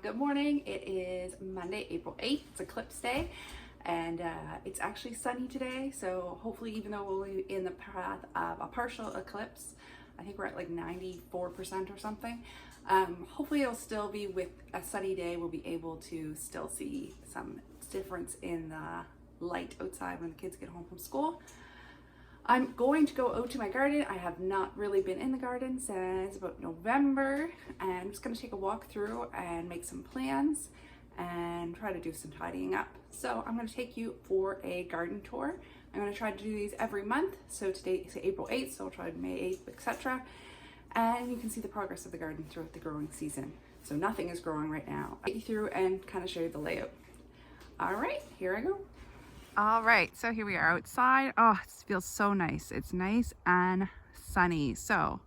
Good morning. It is Monday, April 8th. It's eclipse day, and it's actually sunny today. So hopefully, even though we'll be in the path of a partial eclipse, I think we're at like 94% or something. Hopefully it'll still be, with a sunny day, we'll be able to still see some difference in the light outside when the kids get home from school. I'm going to go out to my garden. I have not really been in the garden since about November, and I'm just going to take a walk through and make some plans and try to do some tidying up. So I'm going to take you for a garden tour. I'm going to try to do these every month. So today is April 8th, so I'll try May 8th, etc. And you can see the progress of the garden throughout the growing season. So nothing is growing right now. I'll take you through and kind of show you the layout. All right, here I go. All right, so here we are outside. Oh, it feels so nice. It's nice and sunny. So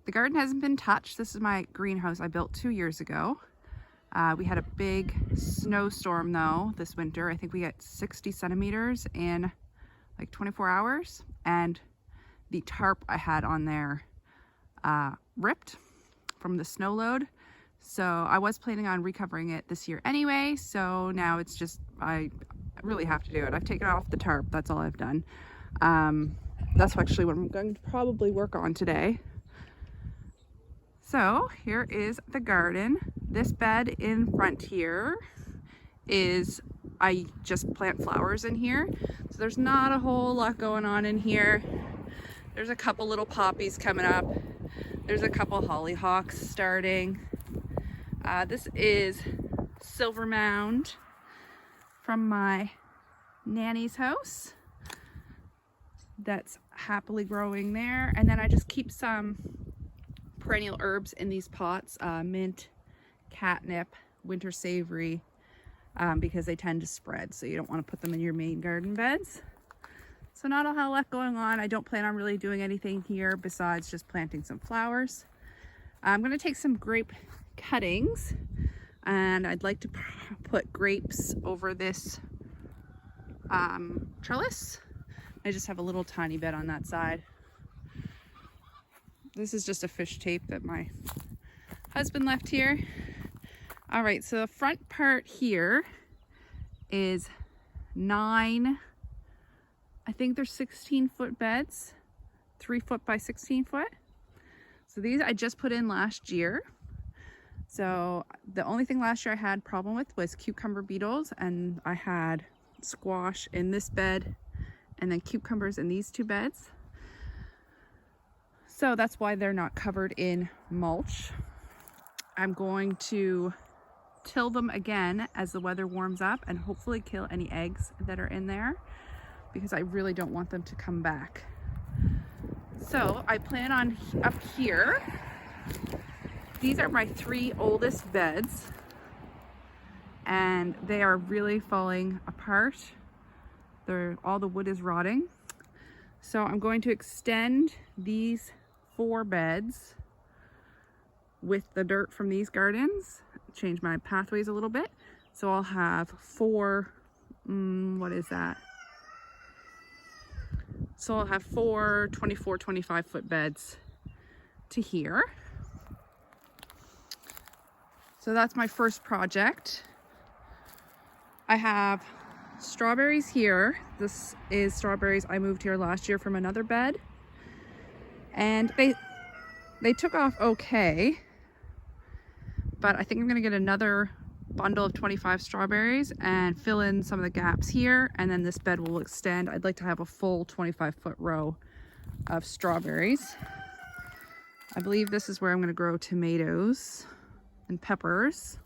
the garden hasn't been touched. This is my greenhouse I built 2 years ago. We had a big snowstorm though this winter. I think we got 60 centimeters in like 24 hours. And the tarp I had on there ripped from the snow load. So I was planning on recovering it this year anyway. So now it's just, I really have to do it. I've taken off the tarp. That's all I've done. That's actually what I'm going to probably work on today. So here is the garden. This bed in front here is, I just plant flowers in here. So there's not a whole lot going on in here. There's a couple little poppies coming up. There's a couple hollyhocks starting. This is silver mound from my nanny's house that's happily growing there. And then I just keep some perennial herbs in these pots, mint, catnip, winter savory, because they tend to spread, so you don't want to put them in your main garden beds. So not a whole lot going on. I don't plan on really doing anything here besides just planting some flowers. I'm going to take some grape cuttings, and I'd like to put grapes over this trellis. I just have a little tiny bed on that side. This is just a fish tape that my husband left here. All right, so the front part here is 9, I think they're 16-foot beds, 3 foot by 16 foot. So these I just put in last year. So the only thing last year I had problem with was cucumber beetles, and I had squash in this bed and then cucumbers in these 2 beds. So that's why they're not covered in mulch. I'm going to till them again as the weather warms up and hopefully kill any eggs that are in there, because I really don't want them to come back. So I plan on up here. These are my 3 oldest beds, and they are really falling apart. All the wood is rotting. So I'm going to extend these 4 beds with the dirt from these gardens, change my pathways a little bit. So I'll have 4, what is that? So I'll have 4 24, 25 foot beds to here. So that's my first project. I have strawberries here. This is strawberries I moved here last year from another bed. And they took off okay. But I think I'm gonna get another bundle of 25 strawberries and fill in some of the gaps here, and then this bed will extend. I'd like to have a full 25-foot row of strawberries. I believe this is where I'm gonna grow tomatoes and peppers.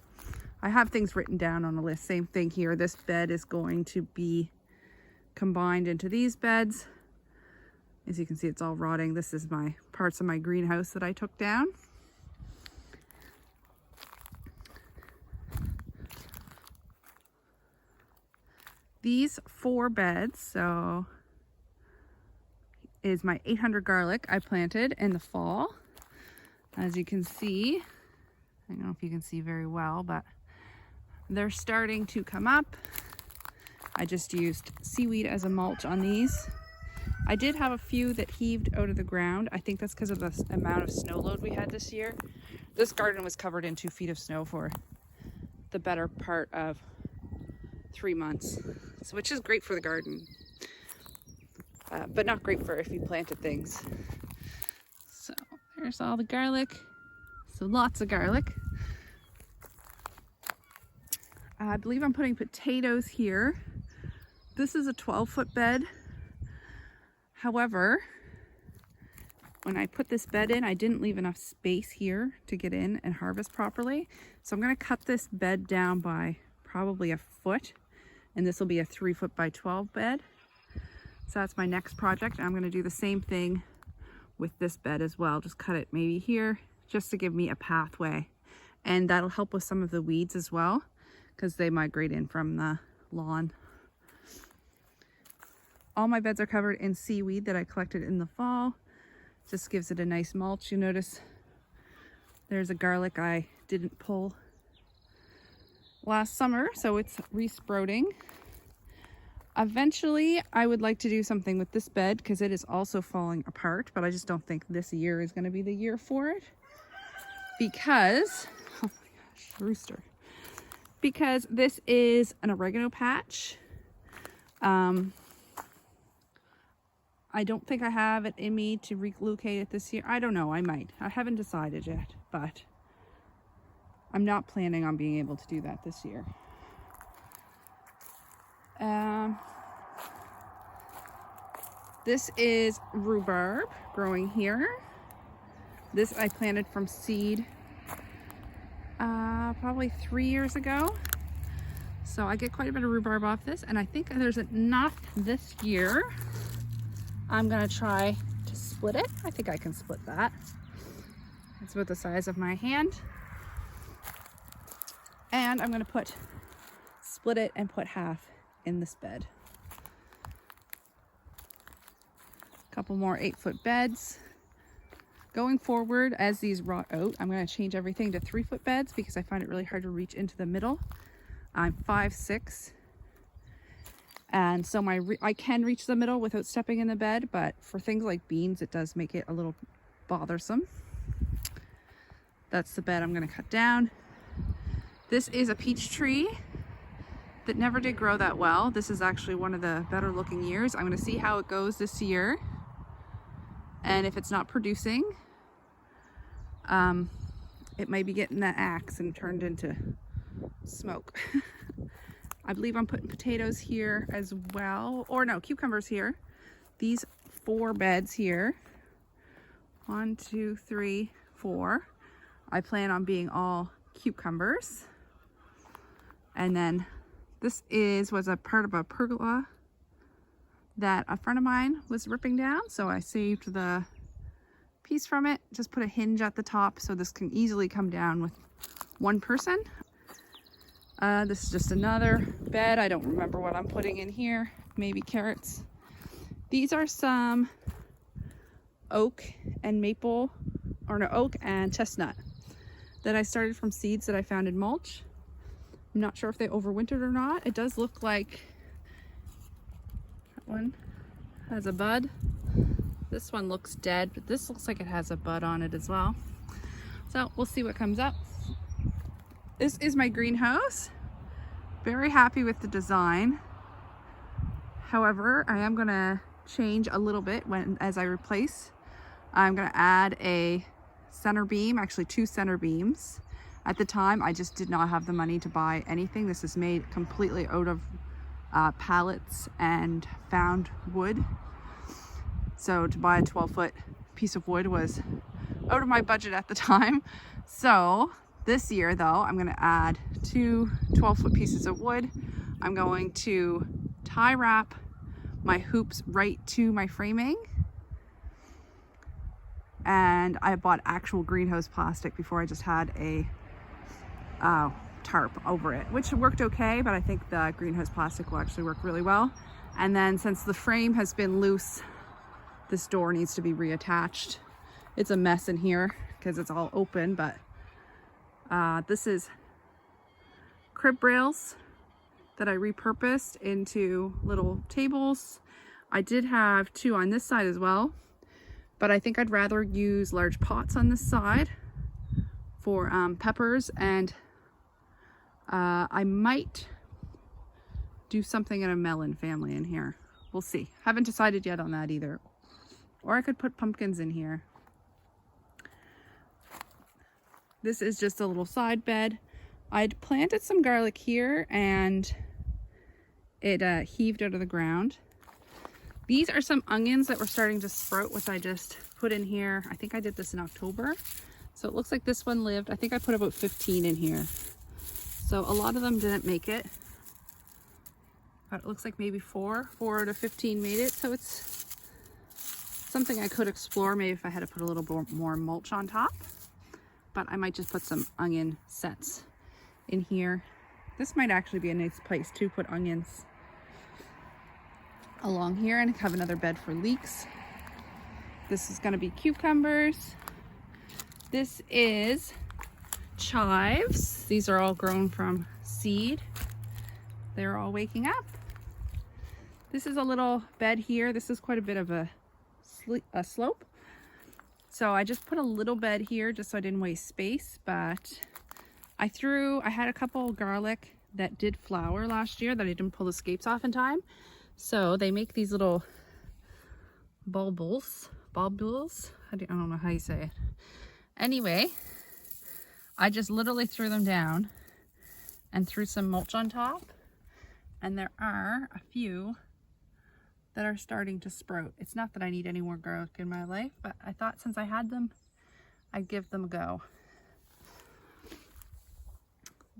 I have things written down on a list. Same thing here. This bed is going to be combined into these beds. As you can see, it's all rotting. This is my parts of my greenhouse that I took down. These 4 beds, so is my 800 garlic I planted in the fall. As you can see, I don't know if you can see very well, but they're starting to come up. I just used seaweed as a mulch on these. I did have a few that heaved out of the ground. I think that's because of the amount of snow load we had this year. This garden was covered in 2 feet of snow for the better part of 3 months, so which is great for the garden, but not great for if you planted things. So there's all the garlic, so lots of garlic. I believe I'm putting potatoes here. This is a 12-foot bed. However, when I put this bed in, I didn't leave enough space here to get in and harvest properly. So I'm gonna cut this bed down by probably a foot, and this will be a 3-foot by 12 bed. So that's my next project. I'm gonna do the same thing with this bed as well. Just cut it maybe here, just to give me a pathway. And that'll help with some of the weeds as well, because they migrate in from the lawn. All my beds are covered in seaweed that I collected in the fall. Just gives it a nice mulch. You notice there's a garlic I didn't pull last summer, so it's resprouting. Eventually, I would like to do something with this bed because it is also falling apart, but I just don't think this year is going to be the year for it. Because, oh my gosh, rooster. Because this is an oregano patch. I don't think I have it in me to relocate it this year. I don't know, I might. I haven't decided yet, but I'm not planning on being able to do that this year. This is rhubarb growing here. This I planted from seed probably 3 years ago. So I get quite a bit of rhubarb off this, and I think there's enough this year. I'm gonna try to split it. I think I can split that. It's about the size of my hand. And I'm gonna split it and put half in this bed. A couple more 8-foot beds. Going forward, as these rot out, I'm gonna change everything to 3-foot beds because I find it really hard to reach into the middle. I'm 5'6". And so I can reach the middle without stepping in the bed, but for things like beans, it does make it a little bothersome. That's the bed I'm gonna cut down. This is a peach tree that never did grow that well. This is actually one of the better looking years. I'm gonna see how it goes this year. And if it's not producing, it might be getting that axe and turned into smoke. I believe I'm putting potatoes here as well, or no, cucumbers here. These 4 beds here, 1, 2, 3, 4. I plan on being all cucumbers. And then this was a part of a pergola that a friend of mine was ripping down. So I saved the piece from it, just put a hinge at the top so this can easily come down with one person. This is just another bed. I don't remember what I'm putting in here. Maybe carrots. These are some oak and maple, or no, oak and chestnut that I started from seeds that I found in mulch. I'm not sure if they overwintered or not. It does look like that one has a bud. This one looks dead, but this looks like it has a bud on it as well. So we'll see what comes up. This is my greenhouse. Very happy with the design. However, I am gonna change a little bit as I replace. I'm gonna add a center beam, actually 2 center beams. At the time, I just did not have the money to buy anything. This is made completely out of pallets and found wood. So to buy a 12-foot piece of wood was out of my budget at the time. So this year though, I'm gonna add 2 12-foot pieces of wood. I'm going to tie wrap my hoops right to my framing. And I bought actual greenhouse plastic before I just had a tarp over it, which worked okay, but I think the greenhouse plastic will actually work really well. And then since the frame has been loose, this door needs to be reattached. It's a mess in here because it's all open, but this is crib rails that I repurposed into little tables. I did have 2 on this side as well, but I think I'd rather use large pots on this side for peppers and I might do something in a melon family in here. We'll see. Haven't decided yet on that either. Or I could put pumpkins in here. This is just a little side bed. I'd planted some garlic here and it heaved out of the ground. These are some onions that were starting to sprout, which I just put in here. I think I did this in October. So it looks like this one lived. I think I put about 15 in here. So a lot of them didn't make it. But it looks like maybe 4 out of 15 made it. So it's something I could explore, maybe if I had to put a little more mulch on top. But I might just put some onion sets in here. This might actually be a nice place to put onions along here and have another bed for leeks. This is going to be cucumbers. This is chives. These are all grown from seed. They're all waking up. This is a little bed here. This is quite a bit of a slope. So I just put a little bed here just so I didn't waste space, but I had a couple garlic that did flower last year that I didn't pull the scapes off in time. So they make these little bulbils. I don't know how you say it. Anyway, I just literally threw them down and threw some mulch on top. And there are a few that are starting to sprout. It's not that I need any more garlic in my life, but I thought since I had them, I'd give them a go.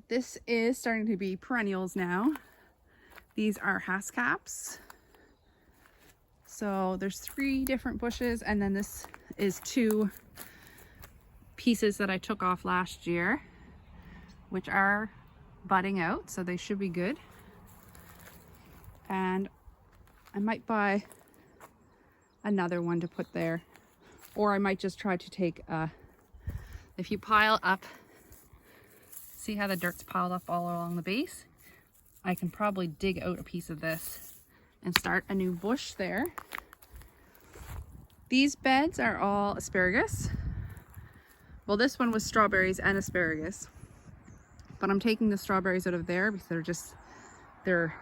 This is starting to be perennials now. These are hascaps. So there's 3 different bushes, and then this is 2 pieces that I took off last year, which are budding out, so they should be good. And I might buy another one to put there, or I might just try to take if you pile up, see how the dirt's piled up all along the base? I can probably dig out a piece of this and start a new bush there. These beds are all asparagus. Well, this one was strawberries and asparagus, but I'm taking the strawberries out of there because they're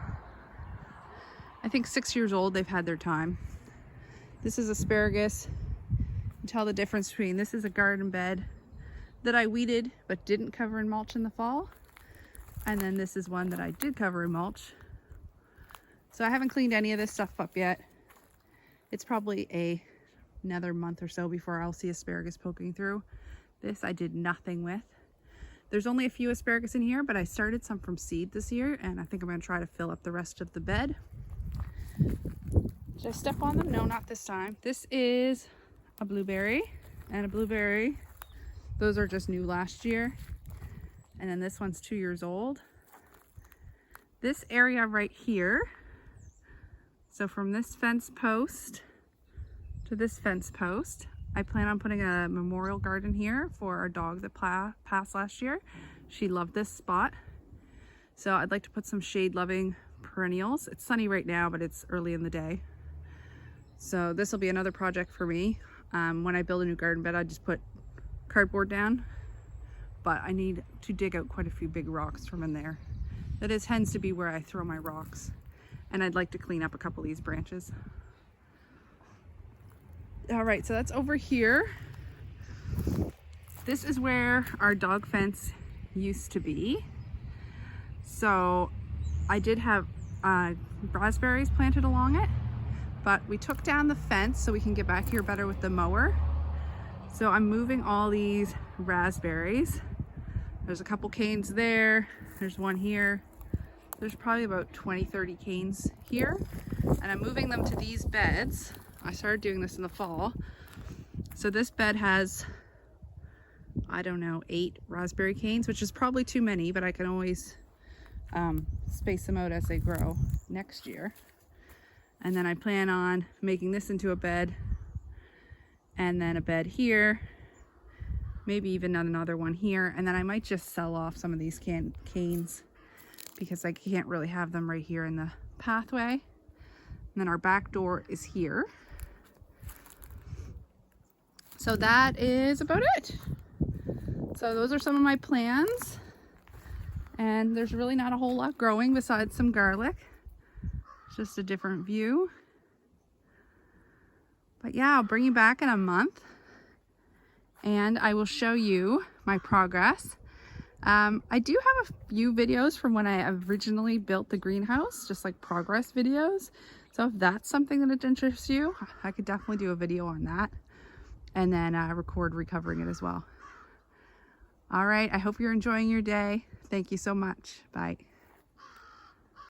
I think 6 years old. They've had their time. This is asparagus. You can tell the difference between, this is a garden bed that I weeded but didn't cover in mulch in the fall. And then this is one that I did cover in mulch. So I haven't cleaned any of this stuff up yet. It's probably another month or so before I'll see asparagus poking through. This I did nothing with. There's only a few asparagus in here, but I started some from seed this year, and I think I'm going to try to fill up the rest of the bed. Should I step on them? No, not this time. This is a blueberry and a blueberry. Those are just new last year. And then this one's 2 years old. This area right here, so from this fence post to this fence post, I plan on putting a memorial garden here for our dog that passed last year. She loved this spot. So I'd like to put some shade-loving perennials. It's sunny right now, but it's early in the day. So this will be another project for me. When I build a new garden bed, I just put cardboard down, but I need to dig out quite a few big rocks from in there. That tends to be where I throw my rocks. And I'd like to clean up a couple of these branches. All right, so that's over here. This is where our dog fence used to be. So I did have raspberries planted along it, but we took down the fence so we can get back here better with the mower. So I'm moving all these raspberries. There's a couple canes there. There's one here. There's probably about 20-30 canes here. And I'm moving them to these beds. I started doing this in the fall. So this bed has, I don't know, 8 raspberry canes, which is probably too many, but I can always space them out as they grow next year. And then I plan on making this into a bed, and then a bed here, maybe even another one here. And then I might just sell off some of these canes because I can't really have them right here in the pathway. And then our back door is here. So that is about it. So those are some of my plans. And there's really not a whole lot growing besides some garlic. It's just a different view. But yeah, I'll bring you back in a month and I will show you my progress. I do have a few videos from when I originally built the greenhouse, just like progress videos. So if that's something that interests you, I could definitely do a video on that and then record recovering it as well. All right, I hope you're enjoying your day. Thank you so much. Bye.